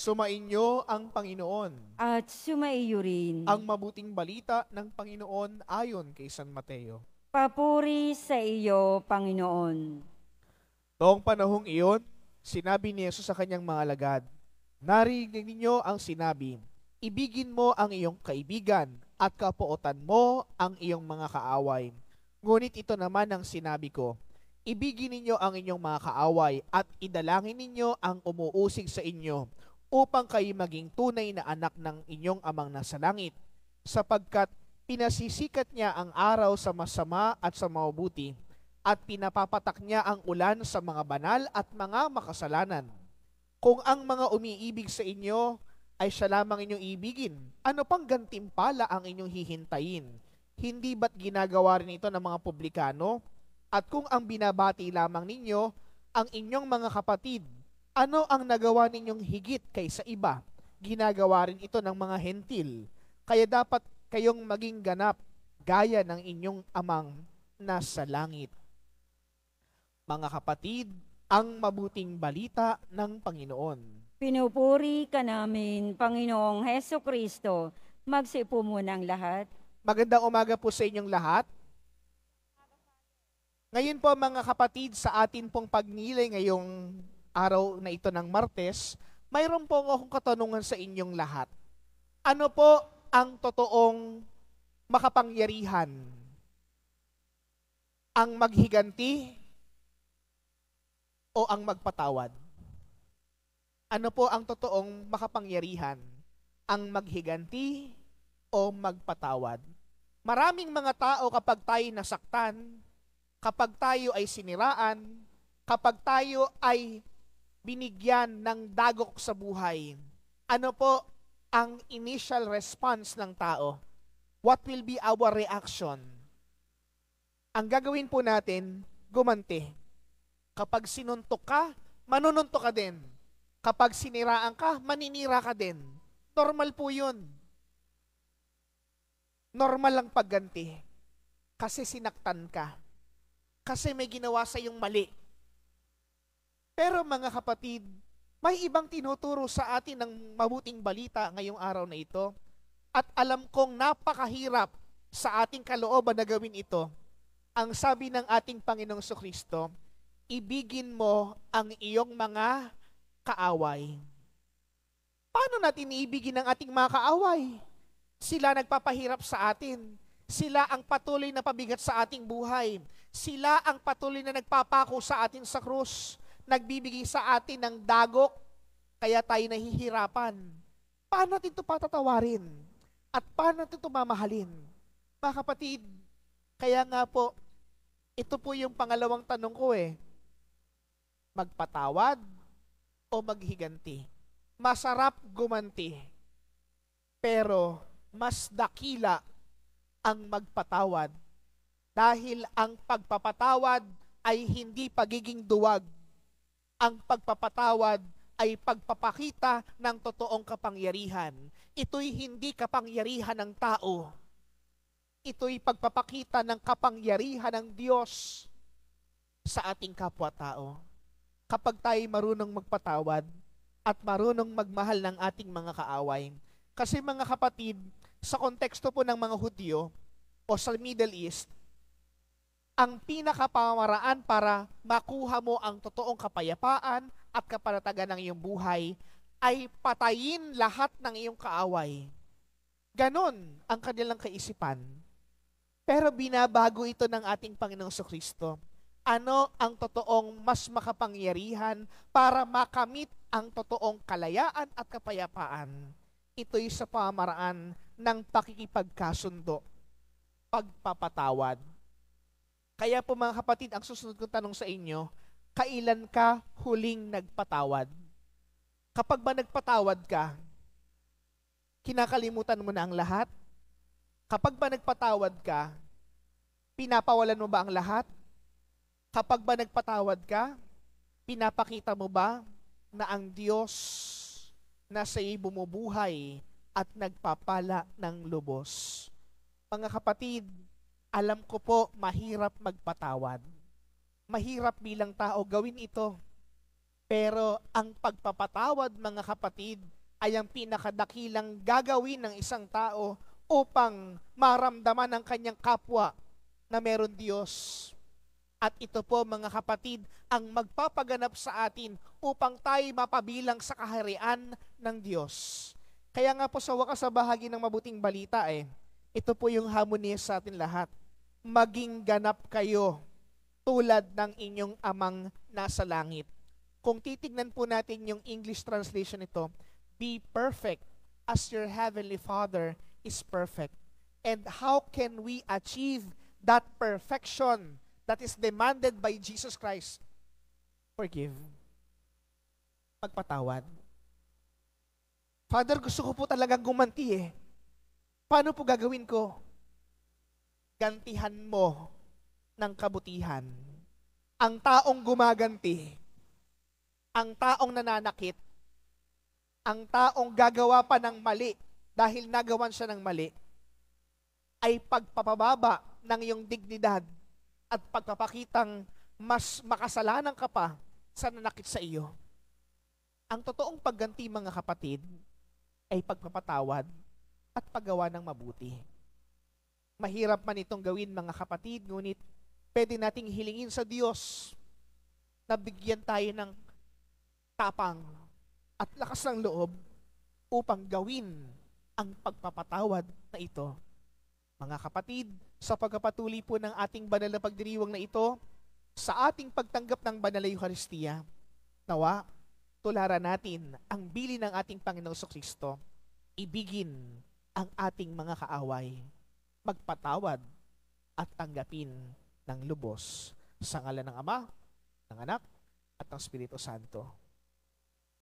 Sumainyo ang Panginoon. At sumaiyo rin. Ang mabuting balita ng Panginoon ayon kay San Mateo. Papuri sa iyo, Panginoon. Noong panahong iyon, sinabi ni Jesus sa kanyang mga alagad, "Narinig ninyo ang sinabi, ibigin mo ang iyong kaibigan at kapuotan mo ang iyong mga kaaway. Ngunit ito naman ang sinabi ko, ibigin ninyo ang inyong mga kaaway at idalangin ninyo ang umuusig sa inyo, upang kayo maging tunay na anak ng inyong amang nasa langit, sapagkat pinasisikat niya ang araw sa masama at sa mabuti, at pinapapatak niya ang ulan sa mga banal at mga makasalanan. Kung ang mga umiibig sa inyo ay siya lamang inyong ibigin, ano pang gantimpala ang inyong hihintayin? Hindi ba't ginagawa rin ito ng mga publikano? At kung ang binabati lamang ninyo ang inyong mga kapatid, ano ang nagawa ninyong higit kaysa iba? Ginagawa rin ito ng mga hentil. Kaya dapat kayong maging ganap gaya ng inyong amang nasa langit." Mga kapatid, ang mabuting balita ng Panginoon. Pinupuri ka namin, Panginoong Heso Kristo. Magsipo muna ang lahat. Magandang umaga po sa inyong lahat. Ngayon po mga kapatid, sa atin pong pagnilay ngayong araw na ito ng Martes, mayroon po akong katanungan sa inyong lahat. Ano po ang totoong makapangyarihan? Ang maghiganti o ang magpatawad? Ano po ang totoong makapangyarihan? Ang maghiganti o magpatawad? Maraming mga tao kapag tayo nasaktan, kapag tayo ay siniraan, kapag tayo ay binigyan ng dagok sa buhay, ano po ang initial response ng tao? What will be our reaction? Ang gagawin po natin, gumanti. Kapag sinuntok ka, manununtok ka din. Kapag siniraan ka, maninira ka din. Normal po yun. Normal lang pagganti. Kasi sinaktan ka. Kasi may ginawa sa iyong mali. Pero mga kapatid, may ibang tinuturo sa atin ng mabuting balita ngayong araw na ito. At alam kong napakahirap sa ating kalooban na gawin ito. Ang sabi ng ating Panginoong Jesucristo, ibigin mo ang iyong mga kaaway. Paano natin iibigin ang ating mga kaaway? Sila nagpapahirap sa atin. Sila ang patuloy na pabigat sa ating buhay. Sila ang patuloy na nagpapako sa atin sa krus. Nagbibigay sa atin ng dagok, kaya tayo nahihirapan. Paano natin ito patatawarin? At paano natin ito mamahalin? Mga kapatid, kaya nga po, ito po yung pangalawang tanong ko magpatawad o maghiganti? Masarap gumanti, pero mas dakila ang magpatawad. Dahil ang pagpapatawad ay hindi pagiging duwag. Ang pagpapatawad ay pagpapakita ng totoong kapangyarihan. Ito'y hindi kapangyarihan ng tao. Ito'y pagpapakita ng kapangyarihan ng Diyos sa ating kapwa-tao. Kapag tayo marunong magpatawad at marunong magmahal ng ating mga kaaway. Kasi mga kapatid, sa konteksto po ng mga Hudyo o sa Middle East, ang pinakapamaraan para makuha mo ang totoong kapayapaan at kapanatagan ng iyong buhay ay patayin lahat ng iyong kaaway. Ganon ang kanilang kaisipan. Pero binabago ito ng ating Panginoong Jesucristo. Ano ang totoong mas makapangyarihan para makamit ang totoong kalayaan at kapayapaan? Ito'y sa pamaraan ng pakikipagkasundo, pagpapatawad. Kaya po mga kapatid, ang susunod kong tanong sa inyo, kailan ka huling nagpatawad? Kapag ba nagpatawad ka, kinakalimutan mo na ang lahat? Kapag ba nagpatawad ka, pinapawalan mo ba ang lahat? Kapag ba nagpatawad ka, pinapakita mo ba na ang Diyos na sa iyo bumubuhay at nagpapala ng lubos? Mga kapatid, alam ko po, mahirap magpatawad. Mahirap bilang tao gawin ito. Pero ang pagpapatawad, mga kapatid, ay ang pinakadakilang gagawin ng isang tao upang maramdaman ng kanyang kapwa na meron Diyos. At ito po, mga kapatid, ang magpapaganap sa atin upang tayo mapabilang sa kaharian ng Diyos. Kaya nga po sa wakas sa bahagi ng mabuting balita ito po yung hamon sa atin lahat. Maging ganap kayo tulad ng inyong amang nasa langit. Kung titignan po natin yung English translation nito, be perfect as your heavenly Father is perfect. And how can we achieve that perfection that is demanded by Jesus Christ? Forgive. Magpatawad. Father, gusto ko po talagang gumanti Paano po gagawin ko? Gantihan mo ng kabutihan. Ang taong gumaganti, ang taong nananakit, ang taong gagawa pa ng mali dahil nagawan siya ng mali, ay pagpapababa ng iyong dignidad at pagpapakitang mas makasalanan ka pa sa nanakit sa iyo. Ang totoong pagganti, mga kapatid, ay pagpapatawad at paggawa ng mabuti. Mahirap man itong gawin, mga kapatid, ngunit pwede nating hilingin sa Diyos na bigyan tayo ng tapang at lakas ng loob upang gawin ang pagpapatawad na ito. Mga kapatid, sa pagpapatuloy po ng ating banal na pagdiriwang na ito, sa ating pagtanggap ng banal na Eucharistia, nawa, tularan natin ang bili ng ating Panginoong Kristo, ibigin ang ating mga kaaway, magpatawad at tanggapin ng lubos sa ngalan ng Ama, ng Anak, at ng Espiritu Santo.